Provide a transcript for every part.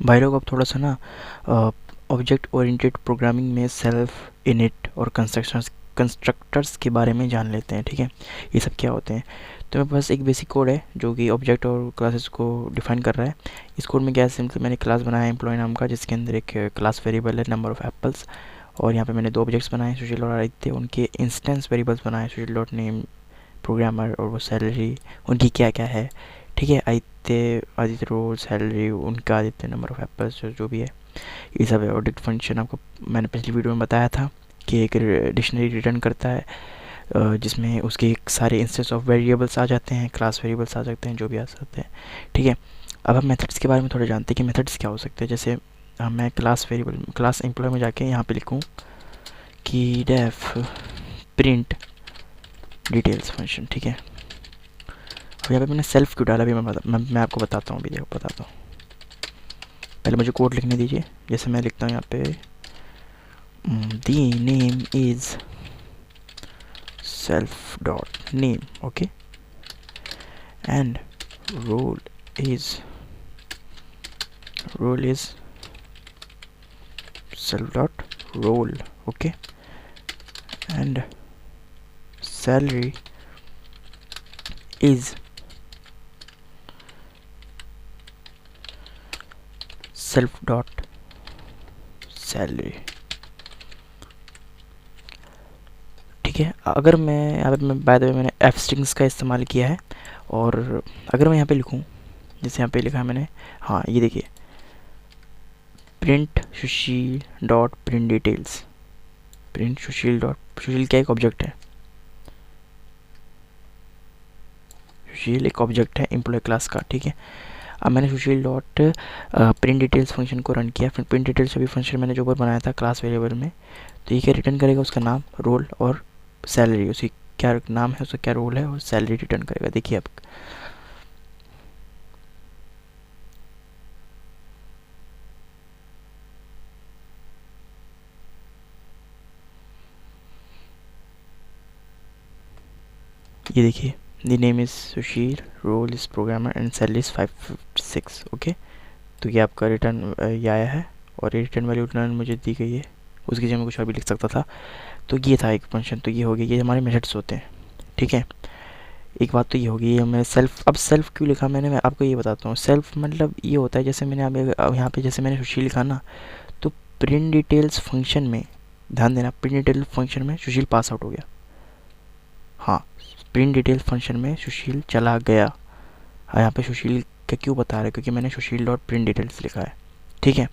भाई लोग अब थोड़ा सा ना ऑब्जेक्ट ओरिएंटेड प्रोग्रामिंग में सेल्फ, इनिट और कंस्ट्रक्टर्स के बारे में जान लेते हैं। ठीक है, ये सब क्या होते हैं। तो मेरे पास एक बेसिक कोड है जो कि ऑब्जेक्ट और क्लासेस को डिफाइन कर रहा है। इस कोड में क्या है, सिंपल मैंने क्लास बनाया है एम्प्लॉय नाम का, जिसके अंदर एक क्लास वेरिएबल है नंबर ऑफ़ एप्पल्स, और यहाँ पे मैंने दो ऑब्जेक्ट्स बनाए सुशील और आदित्य, उनके इंस्टेंस वेरिएबल्स बनाए सुशील डॉट नेम प्रोग्रामर और वो सैलरी उनकी क्या क्या है। ठीक है, आदित्य आदित्य रोल सैलरी उनका, आदित्य नंबर ऑफ़ एप्पल्स जो भी है, ये सब है। ऑडिट फंक्शन आपको मैंने पिछली वीडियो में बताया था कि एक डिक्शनरी रिटर्न करता है जिसमें उसके सारे इंस्टेंस ऑफ वेरिएबल्स आ जाते हैं, क्लास वेरिएबल्स आ सकते हैं, जो भी आ सकते हैं। ठीक है, अब हम मेथड्स के बारे में थोड़ा जानते हैं कि मेथड्स क्या हो सकते हैं। जैसे मैं क्लास वेरिएबल क्लास एम्प्लॉय में जाके यहाँ पे लिखूँ कि डेफ प्रिंट डिटेल्स फंक्शन। ठीक है, अब यहाँ पे मैंने सेल्फ क्यों डाला, अभी मैं आपको बताता हूँ, अभी देखो बताता हूँ। पहले मुझे कोड लिखने दीजिए। जैसे मैं लिखता हूँ यहाँ पे the name is self dot name, okay, and role is self dot role, okay, and salary is self dot salary। ठीक है, अगर मैं यहाँ पे बाय द वे मैंने एफ स्ट्रिंग्स का इस्तेमाल किया है, और अगर मैं यहाँ पे लिखूँ जैसे यहाँ पे लिखा है मैंने, हाँ ये देखिए, प्रिंट सुशील डॉट प्रिंट डिटेल्स, प्रिंट सुशील डॉट, सुशील क्या एक ऑब्जेक्ट है, सुशील एक ऑब्जेक्ट है एम्प्लॉय क्लास का। ठीक है, अब मैंने सुशील डॉट प्रिंट डिटेल्स फंक्शन को रन किया, फिर प्रिंट डिटेल्स अभी फंक्शन मैंने जो ऊपर बनाया था क्लास वेरिएबल में, तो ये क्या रिटर्न करेगा, उसका नाम, रोल और सैलरी, उसकी क्या नाम है, उसका क्या रोल है, और सैलरी रिटर्न करेगा। देखिए अब ये देखिए, the name is Sushil, role is programmer and salary is 556। Okay, तो ये आपका रिटर्न ये आया है, और ये रिटर्न वैल्यू रिटर्न मुझे दी गई है, उसकी जगह मैं कुछ और भी लिख सकता था। तो ये था एक फंक्शन, तो ये हो गया, ये हमारे मेथड्स होते हैं। ठीक है, एक बात तो ये होगी, ये मैं सेल्फ, अब सेल्फ क्यों लिखा मैंने, मैं आपको ये बताता हूँ। सेल्फ मतलब ये होता है, जैसे मैंने अब यहाँ पे जैसे मैंने सुशील लिखा ना, तो प्रिंट डिटेल्स फंक्शन में ध्यान देना, प्रिंट डिटेल फंक्शन में सुशील पास आउट हो गया। हाँ, प्रिंट डिटेल्स फंक्शन में सुशील चला गया। हाँ, यहाँ पे सुशील का क्यों बता रहा है, क्योंकि मैंने सुशील डॉट प्रिंट डिटेल्स लिखा है। ठीक है,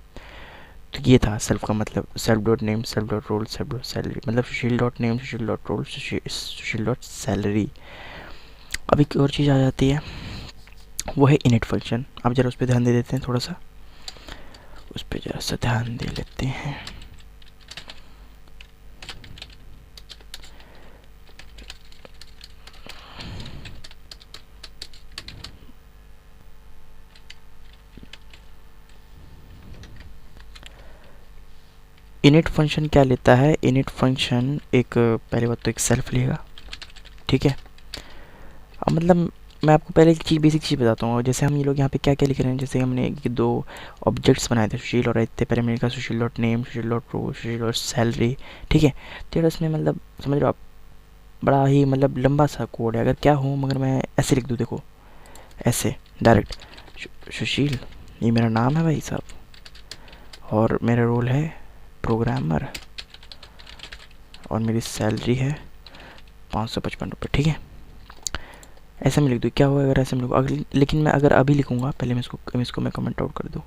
तो ये था सेल्फ का मतलब, self dot name, self dot role, self dot salary, मतलब सुशील डॉट नेम, सुशील डॉट रोल, सुशील डॉट सैलरी। अब एक और चीज़ आ जाती है, वो है इनिट फंक्शन। अब जरा उस पर ध्यान दे देते हैं, थोड़ा सा उस पर जरा सा ध्यान दे लेते हैं। इनिट फंक्शन क्या लेता है, इनिट फंक्शन एक, पहले बात तो एक सेल्फ लेगा। ठीक है, अब मतलब मैं आपको पहले एक चीज़, बेसिक चीज़ बताता हूँ। जैसे हम ये लोग यहाँ पे क्या क्या लिख रहे हैं, जैसे हमने ये दो ऑब्जेक्ट्स बनाए थे सुशील और आदित्य, पहले मैंने कहा सुशील डॉट नेम, सुशील डॉट रोल, सुशील डॉट सैलरी। ठीक है, तो यार इसमें मतलब समझ रहे हो आप, बड़ा ही मतलब लंबा सा कोड है। अगर क्या हो, मगर मैं ऐसे लिख दूँ, देखो ऐसे डायरेक्ट, सुशील ये मेरा नाम है भाई साहब, और मेरा रोल है प्रोग्रामर, और मेरी सैलरी है 555 रुपये। ठीक है, ऐसे में लिख दूँ, क्या होगा अगर ऐसे में लिखूँ, अगर लेकिन मैं अगर अभी लिखूँगा, पहले मैं इसको मैं कमेंट आउट कर दूँ,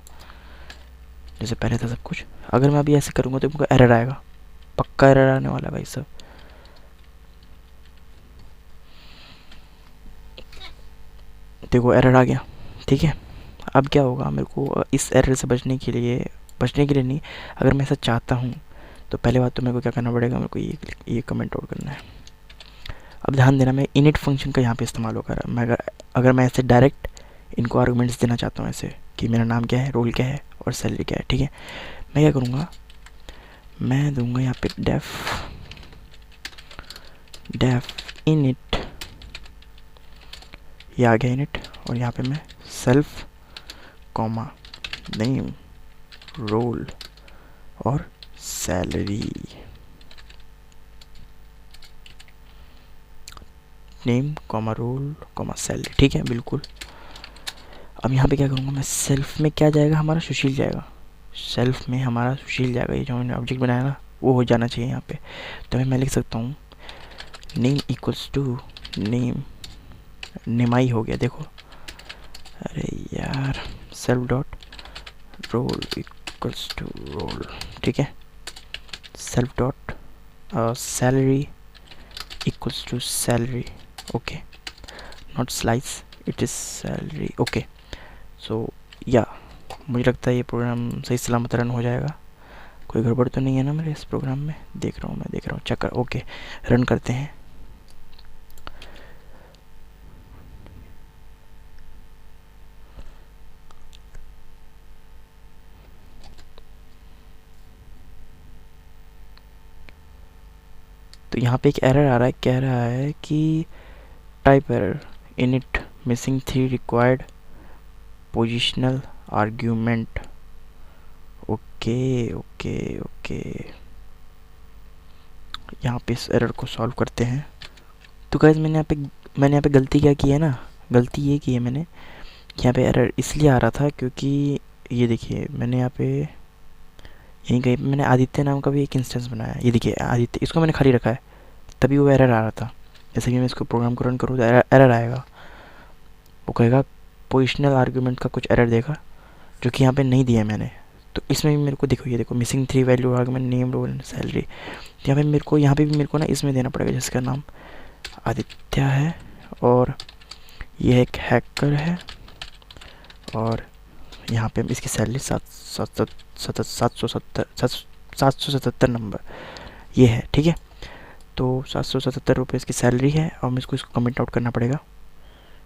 जैसे पहले था सब कुछ। अगर मैं अभी ऐसे करूँगा तो मुझको एरर आएगा, पक्का एरर आने वाला है भाई साहब। देखो एरर आ गया। ठीक है, अब क्या होगा, मेरे को इस एरर से बचने के लिए नहीं, अगर मैं ऐसा चाहता हूँ तो पहले बात तो मेरे को क्या करना पड़ेगा, मेरे को ये कमेंट आउट करना है। अब ध्यान देना, मैं इनिट फंक्शन का यहाँ पे इस्तेमाल होगा। मैं अगर मैं ऐसे डायरेक्ट इनको आर्गुमेंट्स देना चाहता हूँ ऐसे कि मेरा नाम क्या है, रोल क्या है और सैलरी क्या है। ठीक है, मैं क्या करूँगा, मैं दूंगा यहाँ पे डेफ इनिट, ये आ गया इनिट, और यहाँ पे मैं सेल्फ कॉमा नेम रोल और salary, name comma role comma salary, ठीक है बिल्कुल। अब यहाँ पे क्या करूँगा मैं, सेल्फ में क्या जाएगा हमारा, सुशील जाएगा, सेल्फ में हमारा सुशील जाएगा, ये जो मैंने ऑब्जेक्ट बनाया ना वो हो जाना चाहिए यहाँ पे। तो मैं लिख सकता हूँ नेम इक्वल्स टू नेम, नेमाई हो गया देखो, अरे यार, self dot roll equals to roll, ठीक है, self dot salary equals to salary, okay, not slice, it is salary, okay. So या मुझे लगता है ये प्रोग्राम सही सलामत रन हो जाएगा, कोई गड़बड़ तो नहीं है ना मेरे इस प्रोग्राम में, देख रहा हूँ चेक कर, ओके रन करते हैं। तो यहाँ पे एक एरर आ रहा है, कह रहा है कि type error init missing 3 required positional argument, okay okay okay. यहाँ पे इस एरर को सॉल्व करते हैं। तो गाइस मैंने यहाँ पे गलती क्या की है ना, गलती ये की है मैंने, यहाँ पे एरर इसलिए आ रहा था क्योंकि ये देखिए मैंने यहाँ पे यहीं कहीं मैंने आदित्य नाम का भी एक इंस्टेंस बनाया, ये देखिए आदित्य, इसको मैंने खाली रखा है, तभी वो एरर आ रहा था। जैसे कि मैं इसको प्रोग्राम को रन करूँ तो एरर आएगा, वो कहेगा पोजिशनल आर्ग्यूमेंट का कुछ एरर देगा जो कि यहाँ पे नहीं दिया मैंने। तो इसमें भी मेरे को देखो, ये देखो missing 3 value argument name role and salary, यहाँ पे मेरे को ना इसमें देना पड़ेगा जिसका नाम आदित्य है, और ये एक हैकर है, और यहाँ पे इसकी सैलरी 777 नंबर ये है, ठीक है। तो 777 रुपये इसकी सैलरी है, और मुझको इसको कमेंट आउट करना पड़ेगा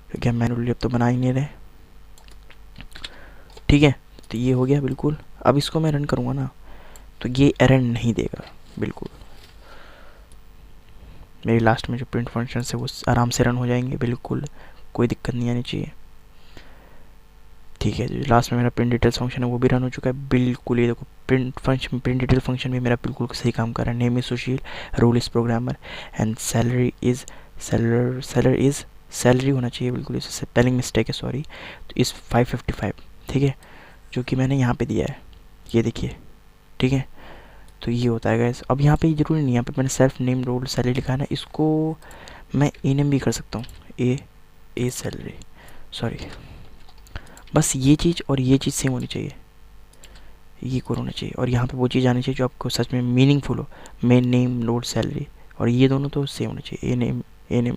क्योंकि हम मैनुअली अब तो बना ही नहीं रहे, ठीक है। तो ये हो गया बिल्कुल। अब इसको मैं रन करूँगा ना तो ये एरर नहीं देगा बिल्कुल, मेरी लास्ट में जो प्रिंट फंक्शन है वो आराम से रन हो जाएंगे बिल्कुल, कोई दिक्कत नहीं आनी चाहिए, ठीक है। जो लास्ट में मेरा प्रिंट डिटेल्स फंक्शन है वो भी रन हो चुका है बिल्कुल, ये देखो प्रिंट डिटेल फंक्शन भी मेरा बिल्कुल सही काम कर रहा है। Name is Sushil, role is programmer and salary is salary होना चाहिए बिल्कुल, इससे स्पेलिंग मिस्टेक है सॉरी, तो इस 555, ठीक है, जो कि मैंने यहाँ पे दिया है, ये देखिए, ठीक है। तो ये होता है गाइस। अब यहाँ पे जरूरी नहीं है, यहाँ पे मैंने सेल्फ नेम रोल सैलरी लिखा है ना, इसको मैं ए नेम भी कर सकता हूँ, ए सैलरी, सॉरी, बस ये चीज़ और ये चीज़ सेम होनी चाहिए, ये इक्वल होना चाहिए, और यहाँ पे वो चीज़ आनी चाहिए जो आपको सच में मीनिंगफुल हो, मेन नेम रोल सैलरी, और ये दोनों तो सेम होना चाहिए, a name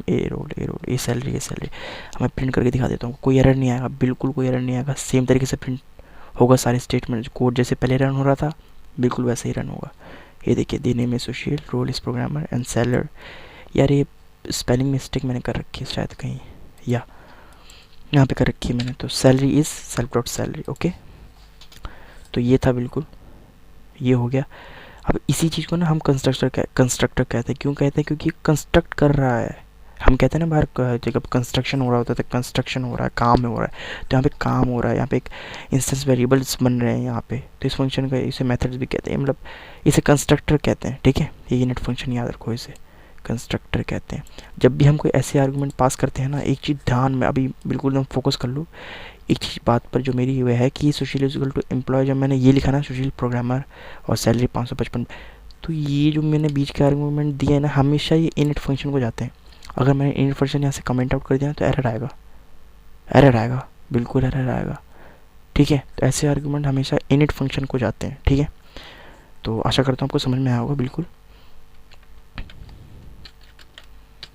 A role A salary मैं प्रिंट करके दिखा देता हूँ, कोई एरर नहीं आएगा, बिल्कुल कोई एरर नहीं आएगा, सेम तरीके से प्रिंट होगा सारे स्टेटमेंट, कोड जैसे पहले रन हो रहा था बिल्कुल वैसे ही रन होगा। ये देखिए the name is Sushil, role is programmer and salary, यार ये स्पेलिंग मिस्टेक मैंने कर रखी है शायद कहीं, या यहाँ पे कर रखी है मैंने, तो salary is self dot salary, okay. तो ये था बिल्कुल, ये हो गया। अब इसी चीज़ को ना हम कंस्ट्रक्टर कहते हैं, क्यों कहते हैं, क्योंकि कंस्ट्रक्ट कर रहा है, हम कहते हैं ना बाहर जब कंस्ट्रक्शन हो रहा होता है तो कंस्ट्रक्शन हो रहा है, काम हो रहा है, तो यहाँ पे काम हो रहा है, यहाँ पे एक इंस्टेंस वेरिएबल्स बन रहे हैं यहाँ पे, तो इस फंक्शन का इसे मेथड्स भी कहते हैं, मतलब इसे कंस्ट्रक्टर कहते हैं, ठीक है। ये यूनिट फंक्शन याद रखो, इसे कंस्ट्रक्टर कहते हैं। जब भी हम कोई ऐसे आर्गूमेंट पास करते हैं ना, एक चीज़ ध्यान में अभी बिल्कुल एकदम फोकस कर लो, एक चीज़ बात पर जो मेरी वह है कि सुशील इज इक्वल टू एम्प्लॉय, जब मैंने ये लिखा ना सुशील प्रोग्रामर और सैलरी 555, तो ये जो मैंने बीच के आर्गूमेंट दिए हैं ना हमेशा ये इनिट फंक्शन को जाते हैं। अगर मैंने इनिट फंक्शन यहाँ से कमेंट आउट कर दिया तो एरर आएगा बिल्कुल एरर आएगा, ठीक है। तो ऐसे आर्गूमेंट हमेशा इनिट फंक्शन को जाते हैं, ठीक है। तो आशा करता हूँ आपको समझ में आया होगा बिल्कुल।